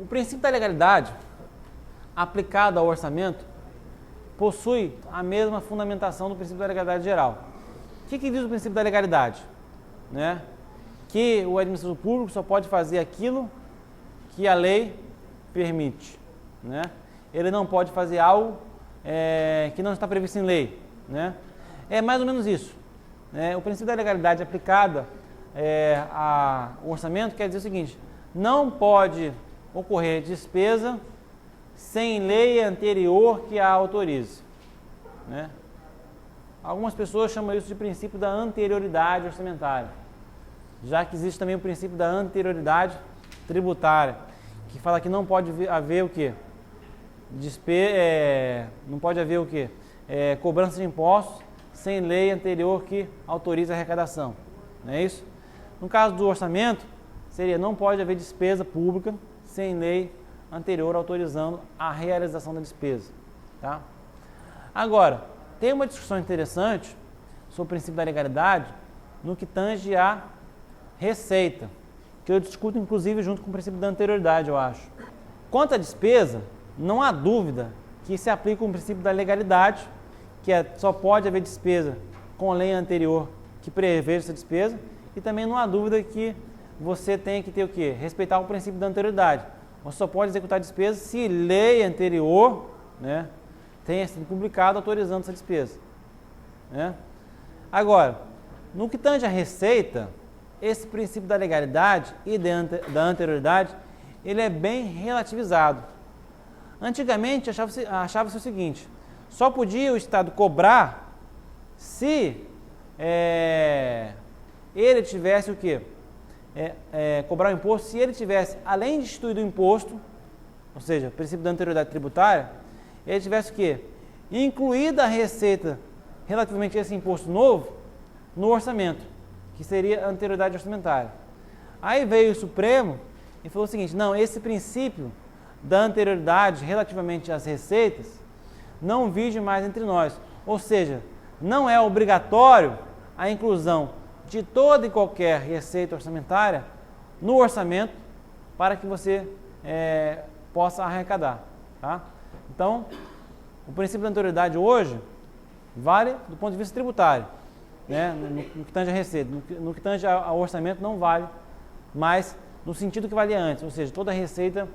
O princípio da legalidade aplicado ao orçamento possui a mesma fundamentação do princípio da legalidade geral. O que diz o princípio da legalidade? Né? Que o administrador público só pode fazer aquilo que a lei permite. Né? Ele não pode fazer algo que não está previsto em lei. Né? É mais ou menos isso. Né? O princípio da legalidade aplicada ao orçamento quer dizer o seguinte: não pode ocorrer despesa sem lei anterior que a autorize. Né? Algumas pessoas chamam isso de princípio da anterioridade orçamentária, já que existe também o princípio da anterioridade tributária, que fala que não pode haver o quê? Não pode haver o quê? Cobrança de impostos sem lei anterior que autorize a arrecadação. Não é isso? No caso do orçamento, seria não pode haver despesa pública sem lei anterior autorizando a realização da despesa. Tá? Agora, tem uma discussão interessante sobre o princípio da legalidade no que tange a receita, que eu discuto inclusive junto com o princípio da anterioridade, eu acho. Quanto à despesa, não há dúvida que se aplica o princípio da legalidade, que só pode haver despesa com lei anterior que preveja essa despesa, e também não há dúvida que você tem que ter o quê? Respeitar o princípio da anterioridade. Você só pode executar despesa se lei anterior, né, tenha sido publicada autorizando essa despesa. Né? Agora, no que tange a receita, esse princípio da legalidade e da anterioridade, ele é bem relativizado. Antigamente achava-se o seguinte: só podia o Estado cobrar se ele tivesse o quê? Cobrar o imposto se ele tivesse, além de instituir o imposto, ou seja, o princípio da anterioridade tributária, ele tivesse o quê? Incluída a receita relativamente a esse imposto novo no orçamento, que seria a anterioridade orçamentária. Aí veio o Supremo e falou o seguinte: não, esse princípio da anterioridade relativamente às receitas não vige mais entre nós. Ou seja, não é obrigatório a inclusão de toda e qualquer receita orçamentária no orçamento para que você possa arrecadar. Tá? Então, o princípio da anterioridade hoje vale do ponto de vista tributário, né? No que tange a receita. No que tange ao orçamento não vale, mas no sentido que valia antes, ou seja, toda a receita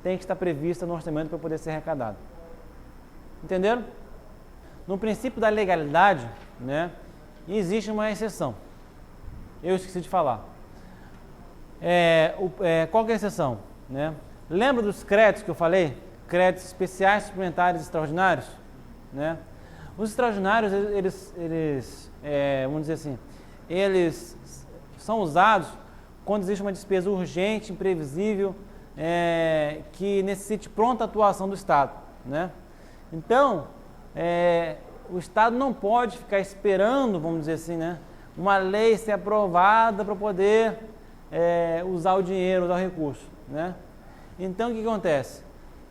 tem que estar prevista no orçamento para poder ser arrecadada. Entenderam? No princípio da legalidade, né, existe uma exceção. Eu esqueci de falar. Qual que é a exceção? Né? Lembra dos créditos que eu falei? Créditos especiais, suplementares e extraordinários? Né? Os extraordinários, eles vamos dizer assim, eles são usados quando existe uma despesa urgente, imprevisível, que necessite pronta atuação do Estado. Né? Então, o Estado não pode ficar esperando, vamos dizer assim, né, uma lei ser aprovada para poder usar o dinheiro, usar o recurso. Né? Então, o que acontece?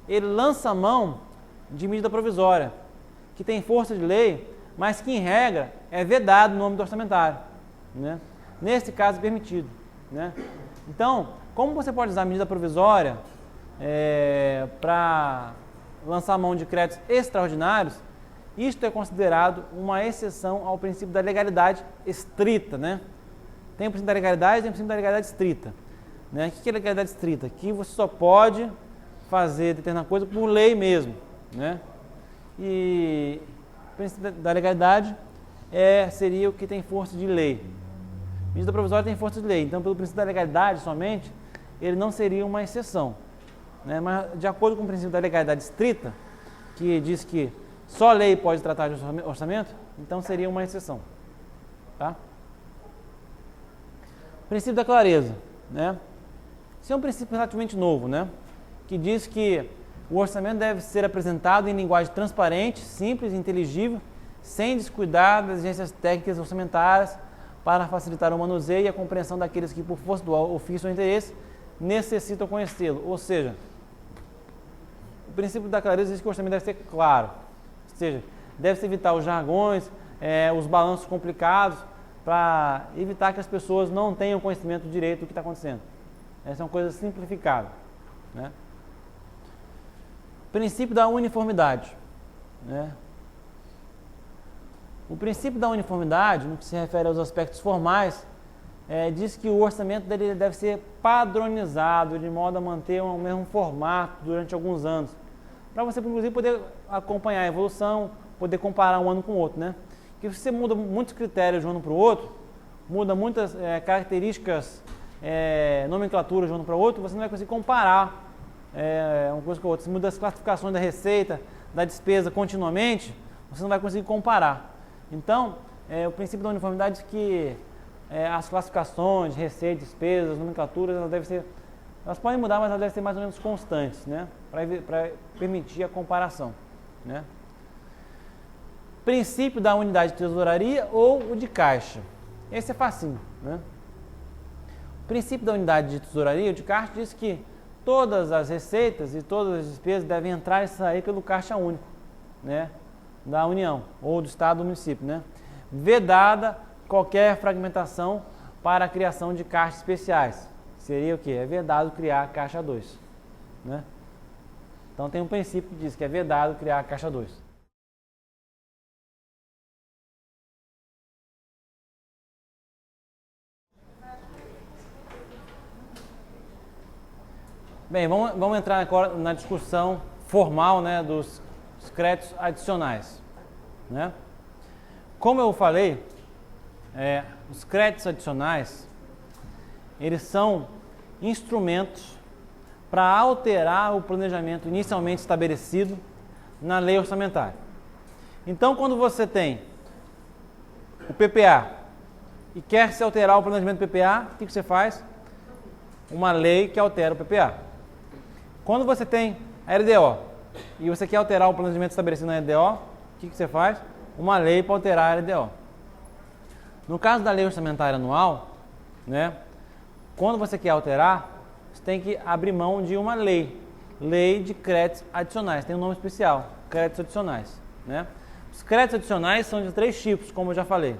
Ele lança a mão de medida provisória, que tem força de lei, mas que, em regra, é vedado no âmbito orçamentário. Né? Nesse caso, é permitido. Né? Então, como você pode usar a medida provisória para lançar a mão de créditos extraordinários, isto é considerado uma exceção ao princípio da legalidade estrita. Né? Tem o princípio da legalidade e tem o princípio da legalidade estrita. Né? O que é legalidade estrita? Que você só pode fazer determinada coisa por lei mesmo. Né? E o princípio da legalidade seria o que tem força de lei. Medida provisória tem força de lei, então pelo princípio da legalidade somente, ele não seria uma exceção. Né? Mas de acordo com o princípio da legalidade estrita, que diz que só lei pode tratar de orçamento, então seria uma exceção. Tá? Princípio da clareza. Né? Esse é um princípio relativamente novo, né? Que diz que o orçamento deve ser apresentado em linguagem transparente, simples e inteligível, sem descuidar das exigências técnicas orçamentárias, para facilitar o manuseio e a compreensão daqueles que, por força do ofício ou interesse, necessitam conhecê-lo. Ou seja, o princípio da clareza diz que o orçamento deve ser claro. Ou seja, deve-se evitar os jargões, os balanços complicados, para evitar que as pessoas não tenham conhecimento direito do que está acontecendo. Essa é uma coisa simplificada. Né? Princípio da uniformidade, né? O princípio da uniformidade, no que se refere aos aspectos formais, diz que o orçamento dele deve ser padronizado, de modo a manter o mesmo formato durante alguns anos, para você, inclusive, poder acompanhar a evolução, poder comparar um ano com o outro, né? Porque se você muda muitos critérios de um ano para o outro, muda muitas características, nomenclaturas de um ano para o outro, você não vai conseguir comparar uma coisa com a outra. Se muda as classificações da receita, da despesa continuamente, você não vai conseguir comparar. Então, o princípio da uniformidade diz que as classificações, receita, despesas, nomenclaturas, elas podem mudar, mas elas devem ser mais ou menos constantes, né? Para permitir a comparação, né? Princípio da unidade de tesouraria ou o de caixa. Esse é facinho, né? O princípio da unidade de tesouraria ou de caixa diz que todas as receitas e todas as despesas devem entrar e sair pelo caixa único, né? Da União ou do Estado do município, né? Vedada qualquer fragmentação para a criação de caixas especiais. Seria o quê? É vedado criar a caixa 2, né? Então tem um princípio que diz que é vedado criar a caixa 2. Bem, vamos entrar agora na discussão formal, né, dos créditos adicionais, né? Como eu falei, os créditos adicionais, eles são instrumentos para alterar o planejamento inicialmente estabelecido na lei orçamentária. Então, quando você tem o PPA e quer se alterar o planejamento do PPA, o que você faz? Uma lei que altera o PPA. Quando você tem a LDO e você quer alterar o planejamento estabelecido na LDO, o que você faz? Uma lei para alterar a LDO. No caso da lei orçamentária anual, né, quando você quer alterar, você tem que abrir mão de uma lei de créditos adicionais, tem um nome especial, créditos adicionais, né? Os créditos adicionais são de 3 tipos, como eu já falei.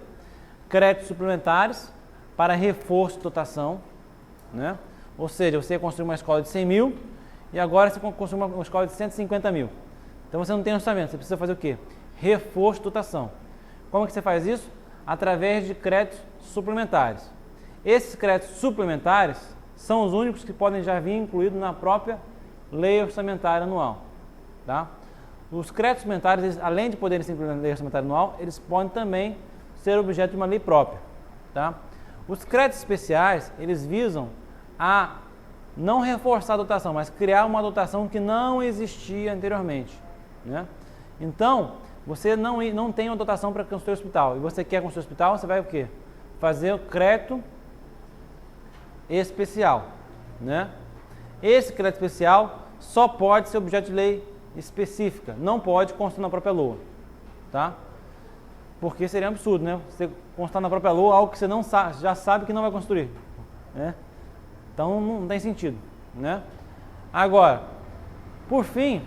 Créditos suplementares para reforço de dotação, né? Ou seja, você construiu uma escola de 100 mil e agora você construiu uma escola de 150 mil. Então você não tem orçamento, você precisa fazer o quê? Reforço de dotação. Como que você faz isso? Através de créditos suplementares. Esses créditos suplementares são os únicos que podem já vir incluídos na própria lei orçamentária anual, tá? Os créditos suplementares, eles, além de poderem ser incluídos na lei orçamentária anual, eles podem também ser objeto de uma lei própria, tá? Os créditos especiais, eles visam a não reforçar a dotação, mas criar uma dotação que não existia anteriormente, né? Então, você não tem uma dotação para construir o hospital e você quer construir o hospital, você vai o quê? Fazer o crédito especial, né? Esse crédito especial só pode ser objeto de lei específica, não pode constar na própria LOA, tá? Porque seria um absurdo, né? Você constar na própria LOA algo que você não sabe, já sabe que não vai construir, né? Então não tem sentido, né? Agora, por fim,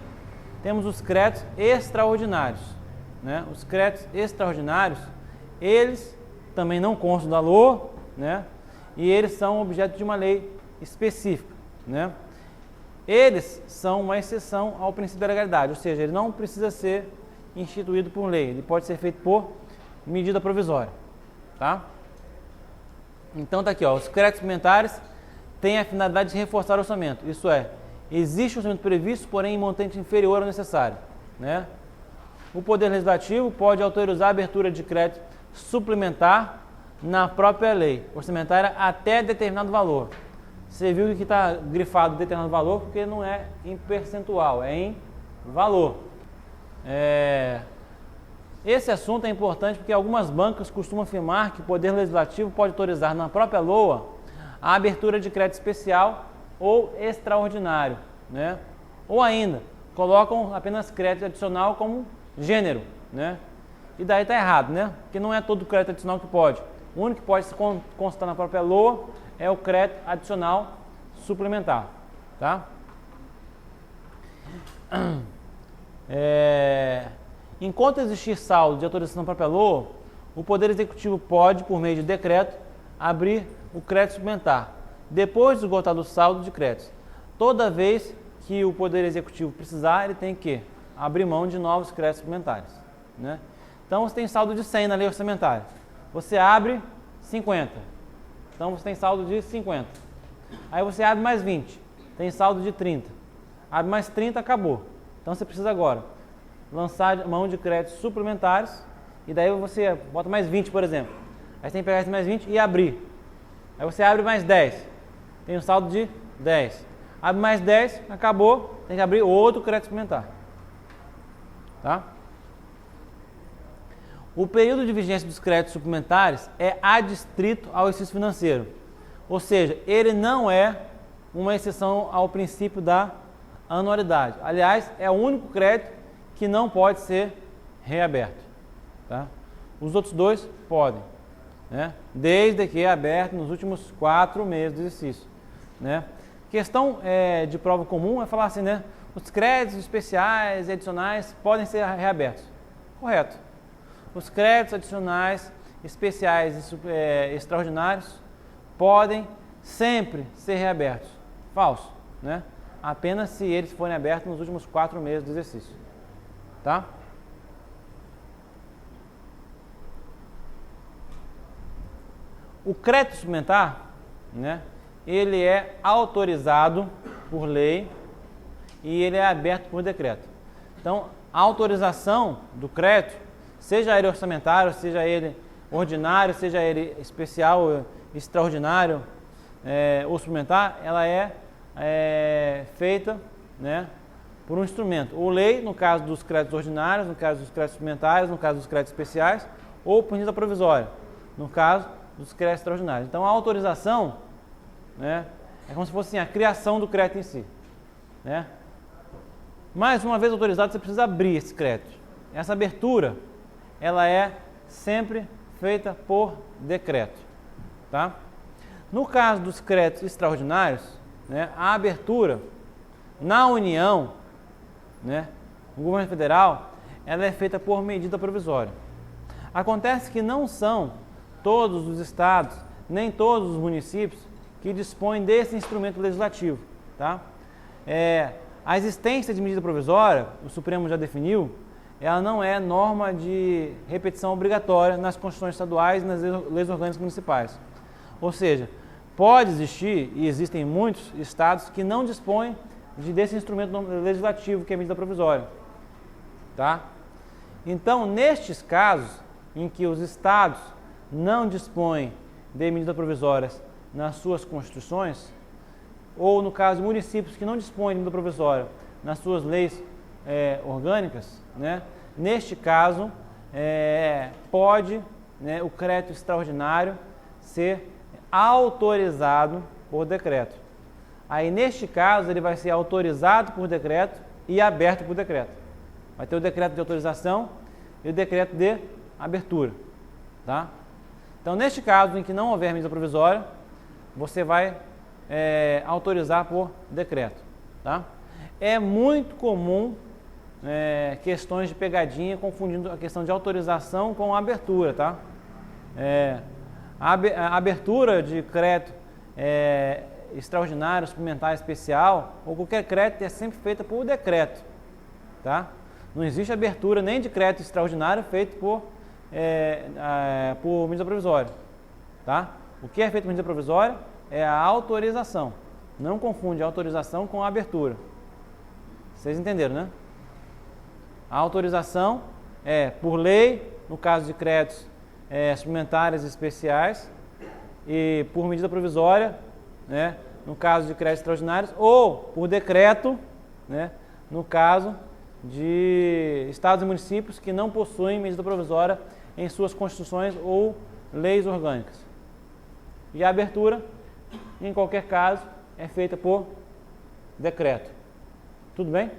temos os créditos extraordinários, né? Os créditos extraordinários, eles também não constam da LOA, né? E eles são objeto de uma lei específica, né? Eles são uma exceção ao princípio da legalidade, ou seja, ele não precisa ser instituído por lei, ele pode ser feito por medida provisória, tá? Então tá aqui, ó, os créditos suplementares têm a finalidade de reforçar o orçamento, isso é, existe orçamento previsto, porém em montante inferior ao necessário, né? O Poder Legislativo pode autorizar a abertura de crédito suplementar na própria lei orçamentária até determinado valor. Você viu que aqui está grifado determinado valor porque não é em percentual, é em valor. Esse assunto é importante porque algumas bancas costumam afirmar que o Poder Legislativo pode autorizar na própria LOA a abertura de crédito especial ou extraordinário, né? Ou ainda, colocam apenas crédito adicional como gênero, né? E daí está errado, né? Porque não é todo crédito adicional que pode. O único que pode constar na própria LOA é o crédito adicional suplementar, tá? Enquanto existir saldo de autorização na própria LOA, o Poder Executivo pode, por meio de decreto, abrir o crédito suplementar, depois de esgotado o saldo de créditos, toda vez que o Poder Executivo precisar, ele tem que abrir mão de novos créditos suplementares, né? Então, você tem saldo de 100 na lei orçamentária. Você abre 50. Então, você tem saldo de 50. Aí você abre mais 20. Tem saldo de 30. Abre mais 30, acabou. Então, você precisa agora lançar mão de créditos suplementares. E daí você bota mais 20, por exemplo. Aí você tem que pegar esse mais 20 e abrir. Aí você abre mais 10. Tem um saldo de 10. Abre mais 10, acabou. Tem que abrir outro crédito suplementar. Tá? O período de vigência dos créditos suplementares é adstrito ao exercício financeiro. Ou seja, ele não é uma exceção ao princípio da anualidade. Aliás, é o único crédito que não pode ser reaberto. Tá? Os outros dois podem, né? Desde que é aberto nos últimos 4 meses do exercício, né? Questão de prova comum é falar assim, né? Os créditos especiais e adicionais podem ser reabertos. Correto. Os créditos adicionais, especiais e extraordinários podem sempre ser reabertos. Falso, né? Apenas se eles forem abertos nos últimos 4 meses do exercício. Tá? O crédito suplementar, né, ele é autorizado por lei e ele é aberto por decreto. Então, a autorização do crédito, seja ele orçamentário, seja ele ordinário, seja ele especial, extraordinário ou suplementar, ela é feita, né, por um instrumento, ou lei, no caso dos créditos ordinários, no caso dos créditos suplementares, no caso dos créditos especiais, ou por medida provisória, no caso dos créditos extraordinários. Então, a autorização, né, é como se fosse assim, a criação do crédito em si, né? Mas, uma vez autorizado, você precisa abrir esse crédito. Essa abertura, ela é sempre feita por decreto, tá? No caso dos créditos extraordinários, né, a abertura na União, né, no governo federal, ela é feita por medida provisória. Acontece que não são todos os estados, nem todos os municípios que dispõem desse instrumento legislativo, tá? A existência de medida provisória, o Supremo já definiu, ela não é norma de repetição obrigatória nas constituições estaduais e nas leis orgânicas municipais. Ou seja, pode existir, e existem muitos estados que não dispõem desse instrumento legislativo, que é a medida provisória. Tá? Então, nestes casos em que os estados não dispõem de medidas provisórias nas suas constituições, ou no caso de municípios que não dispõem de medida provisória nas suas leis orgânicas, né? Neste caso, pode, né, o crédito extraordinário ser autorizado por decreto. Aí, neste caso, ele vai ser autorizado por decreto e aberto por decreto. Vai ter o decreto de autorização e o decreto de abertura. Tá? Então, neste caso, em que não houver medida provisória, você vai autorizar por decreto. Tá? É muito comum questões de pegadinha confundindo a questão de autorização com abertura. Tá? A abertura de crédito extraordinário, suplementar, especial, ou qualquer crédito é sempre feita por decreto. Tá? Não existe abertura nem de crédito extraordinário feito por medida provisória. Tá? O que é feito por medida provisória é a autorização. Não confunde a autorização com a abertura. Vocês entenderam, né? A autorização é por lei, no caso de créditos suplementares especiais, e por medida provisória, né, no caso de créditos extraordinários, ou por decreto, né, no caso de estados e municípios que não possuem medida provisória em suas constituições ou leis orgânicas. E a abertura, em qualquer caso, é feita por decreto. Tudo bem?